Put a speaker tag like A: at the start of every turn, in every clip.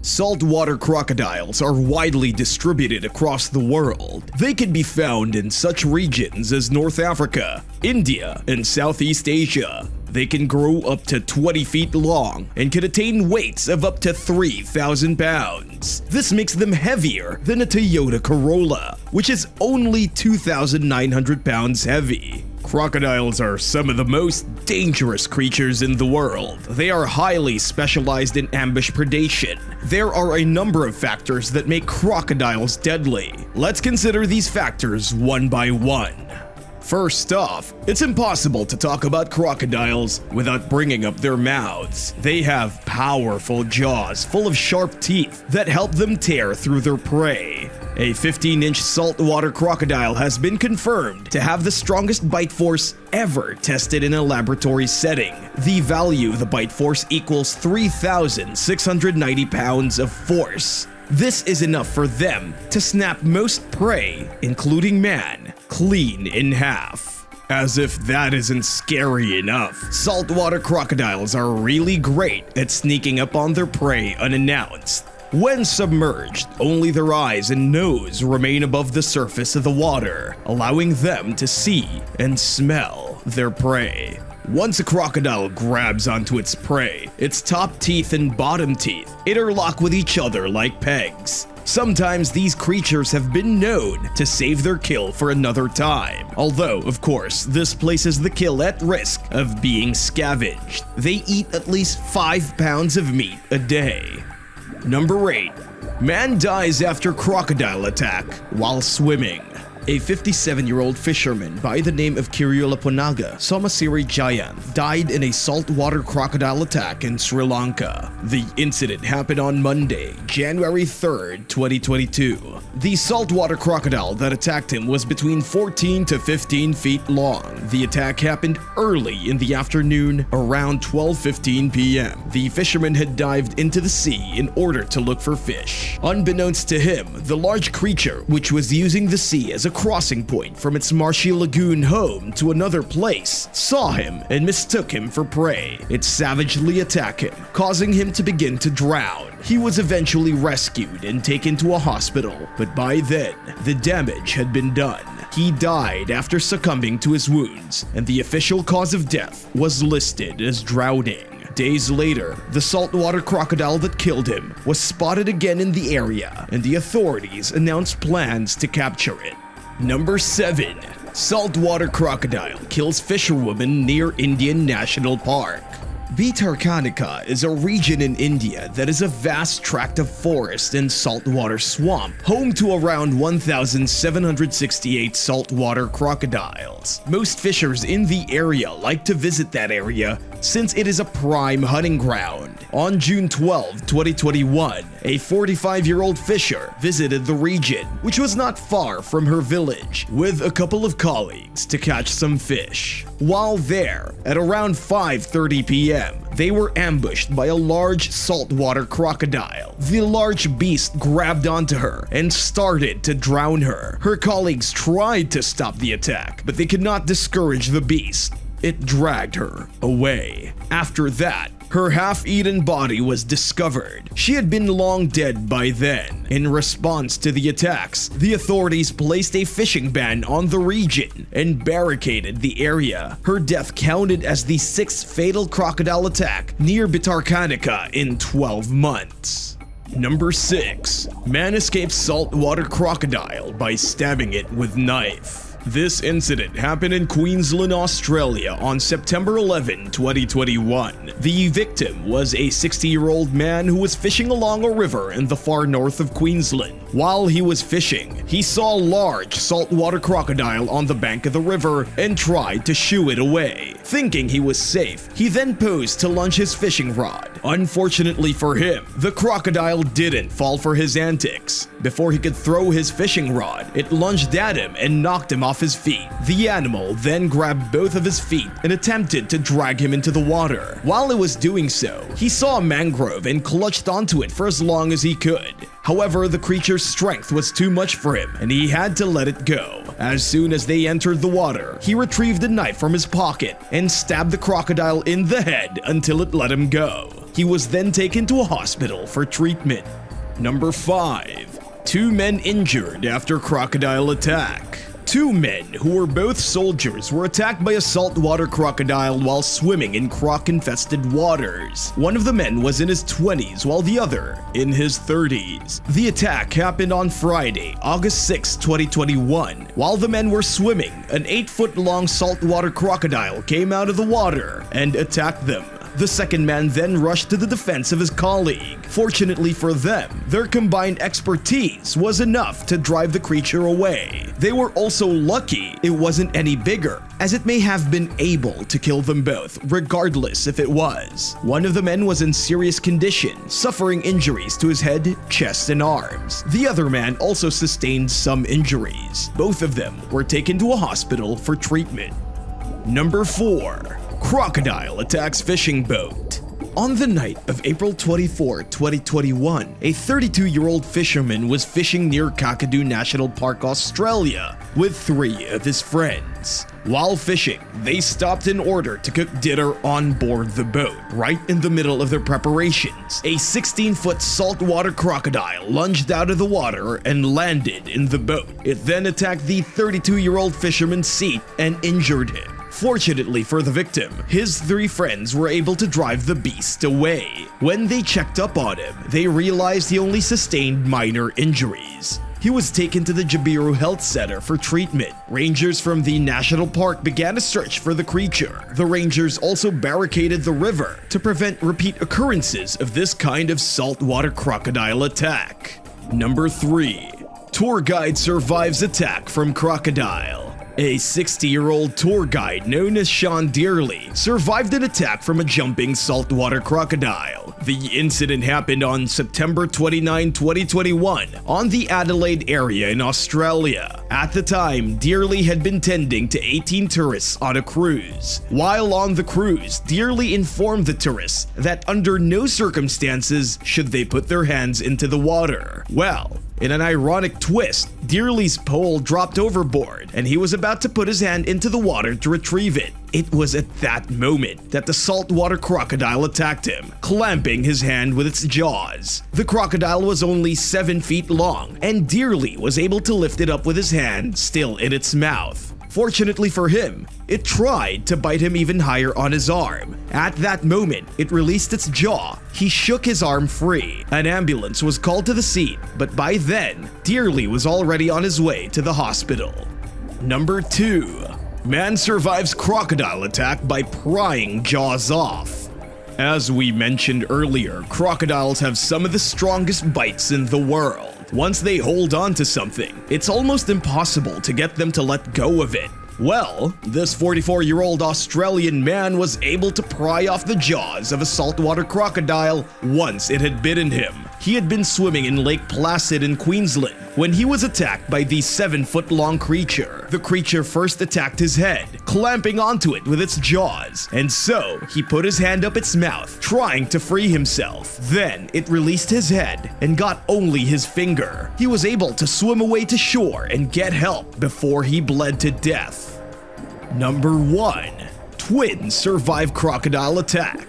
A: Saltwater crocodiles are widely distributed across the world. They can be found in such regions as North Africa, India, and Southeast Asia. They can grow up to 20 feet long and can attain weights of up to 3,000 pounds. This makes them heavier than a Toyota Corolla, which is only 2,900 pounds heavy. Crocodiles are some of the most dangerous creatures in the world. They are highly specialized in ambush predation. There are a number of factors that make crocodiles deadly. Let's consider these factors one by one. First off, it's impossible to talk about crocodiles without bringing up their mouths. They have powerful jaws full of sharp teeth that help them tear through their prey. A 15-inch saltwater crocodile has been confirmed to have the strongest bite force ever tested in a laboratory setting. The value of the bite force equals 3,690 pounds of force. This is enough for them to snap most prey, including man, clean in half. As if that isn't scary enough, saltwater crocodiles are really great at sneaking up on their prey unannounced. When submerged, only their eyes and nose remain above the surface of the water, allowing them to see and smell their prey. Once a crocodile grabs onto its prey, its top teeth and bottom teeth interlock with each other like pegs. Sometimes these creatures have been known to save their kill for another time, although, of course, this places the kill at risk of being scavenged. They eat at least 5 pounds of meat a day. Number 8. Man dies after crocodile attack while swimming. A 57-year-old fisherman by the name of Kirulaponage Somasiri Jayanth died in a saltwater crocodile attack in Sri Lanka. The incident happened on Monday, January 3rd, 2022. The saltwater crocodile that attacked him was between 14 to 15 feet long. The attack happened early in the afternoon, around 12:15 p.m. The fisherman had dived into the sea in order to look for fish. Unbeknownst to him, the large creature, which was using the sea as a crossing point from its marshy lagoon home to another place, saw him and mistook him for prey. It savagely attacked him, causing him to begin to drown. He was eventually rescued and taken to a hospital, but by then, the damage had been done. He died after succumbing to his wounds, and the official cause of death was listed as drowning. Days later, the saltwater crocodile that killed him was spotted again in the area, and the authorities announced plans to capture it. Number 7. Saltwater crocodile kills fisherwoman near Indian National Park. Bhitarkanika is a region in India that is a vast tract of forest and saltwater swamp, home to around 1,768 saltwater crocodiles. Most fishers in the area like to visit that area since it is a prime hunting ground. On June 12, 2021, a 45-year-old fisher visited the region, which was not far from her village, with a couple of colleagues to catch some fish. While there, at around 5:30 p.m., they were ambushed by a large saltwater crocodile. The large beast grabbed onto her and started to drown her. Her colleagues tried to stop the attack, but they could not discourage the beast. It dragged her away. After that, her half-eaten body was discovered. She had been long dead by then. In response to the attacks, the authorities placed a fishing ban on the region and barricaded the area. Her death counted as the 6th fatal crocodile attack near Bhitarkanika in 12 months. Number 6. Man escapes saltwater crocodile by stabbing it with knife. This incident happened in Queensland, Australia on September 11, 2021. The victim was a 60-year-old man who was fishing along a river in the far north of Queensland. While he was fishing, he saw a large saltwater crocodile on the bank of the river and tried to shoo it away. Thinking he was safe, he then posed to launch his fishing rod. Unfortunately for him, the crocodile didn't fall for his antics. Before he could throw his fishing rod, it lunged at him and knocked him off his feet. The animal then grabbed both of his feet and attempted to drag him into the water. While it was doing so, he saw a mangrove and clutched onto it for as long as he could. However, the creature's strength was too much for him, and he had to let it go. As soon as they entered the water, he retrieved a knife from his pocket and stabbed the crocodile in the head until it let him go. He was then taken to a hospital for treatment. Number 5. 2 men injured after crocodile attack. 2 men who were both soldiers were attacked by a saltwater crocodile while swimming in croc-infested waters. One of the men was in his 20s while the other in his 30s. The attack happened on Friday, August 6, 2021. While the men were swimming, an 8-foot-long saltwater crocodile came out of the water and attacked them. The second man then rushed to the defense of his colleague. Fortunately for them, their combined expertise was enough to drive the creature away. They were also lucky it wasn't any bigger, as it may have been able to kill them both, regardless if it was. One of the men was in serious condition, suffering injuries to his head, chest, and arms. The other man also sustained some injuries. Both of them were taken to a hospital for treatment. Number 4. Crocodile attacks fishing boat. On the night of April 24, 2021, a 32-year-old fisherman was fishing near Kakadu National Park, Australia, with 3 of his friends. While fishing, they stopped in order to cook dinner on board the boat. Right in the middle of their preparations, a 16-foot saltwater crocodile lunged out of the water and landed in the boat. It then attacked the 32-year-old fisherman's seat and injured him. Fortunately for the victim, his 3 friends were able to drive the beast away. When they checked up on him, they realized he only sustained minor injuries. He was taken to the Jabiru Health Center for treatment. Rangers from the national park began a search for the creature. The rangers also barricaded the river to prevent repeat occurrences of this kind of saltwater crocodile attack. Number 3. Tour guide survives attack from crocodile. A 60-year-old tour guide known as Sean Dearly survived an attack from a jumping saltwater crocodile. The incident happened on September 29, 2021 on the Adelaide area in Australia. At the time, Dearly had been tending to 18 tourists on a cruise. While on the cruise, Dearly informed the tourists that under no circumstances should they put their hands into the water. Well, in an ironic twist, Dearly's pole dropped overboard and he was about to put his hand into the water to retrieve it. It was at that moment that the saltwater crocodile attacked him, clamping his hand with its jaws. The crocodile was only 7 feet long, and Dearly was able to lift it up with his hand still in its mouth. Fortunately for him, it tried to bite him even higher on his arm. At that moment, it released its jaw. He shook his arm free. An ambulance was called to the scene, but by then, Dearly was already on his way to the hospital. Number 2. Man survives crocodile attack by prying jaws off. As we mentioned earlier, crocodiles have some of the strongest bites in the world. Once they hold on to something, it's almost impossible to get them to let go of it. Well, this 44-year-old Australian man was able to pry off the jaws of a saltwater crocodile once it had bitten him. He had been swimming in Lake Placid in Queensland when he was attacked by the 7-foot-long creature. The creature first attacked his head, clamping onto it with its jaws, and so he put his hand up its mouth, trying to free himself. Then it released his head and got only his finger. He was able to swim away to shore and get help before he bled to death. Number 1. Twins survive crocodile attack.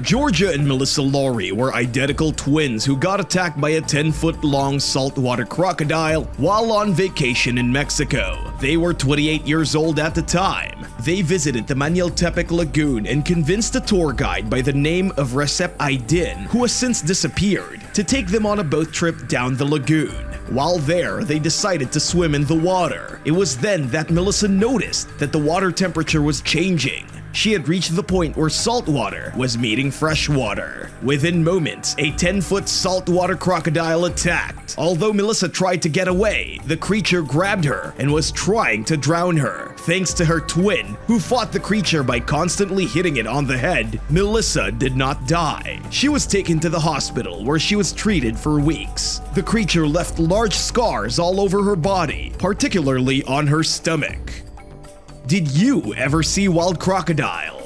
A: Georgia and Melissa Laurie were identical twins who got attacked by a 10-foot-long saltwater crocodile while on vacation in Mexico. They were 28 years old at the time. They visited the Maniltepec Lagoon and convinced a tour guide by the name of Recep Aydin, who has since disappeared, to take them on a boat trip down the lagoon. While there, they decided to swim in the water. It was then that Melissa noticed that the water temperature was changing. She had reached the point where saltwater was meeting freshwater. Within moments, a 10-foot saltwater crocodile attacked. Although Melissa tried to get away, the creature grabbed her and was trying to drown her. Thanks to her twin, who fought the creature by constantly hitting it on the head, Melissa did not die. She was taken to the hospital where she was treated for weeks. The creature left large scars all over her body, particularly on her stomach. Did you ever see wild crocodiles?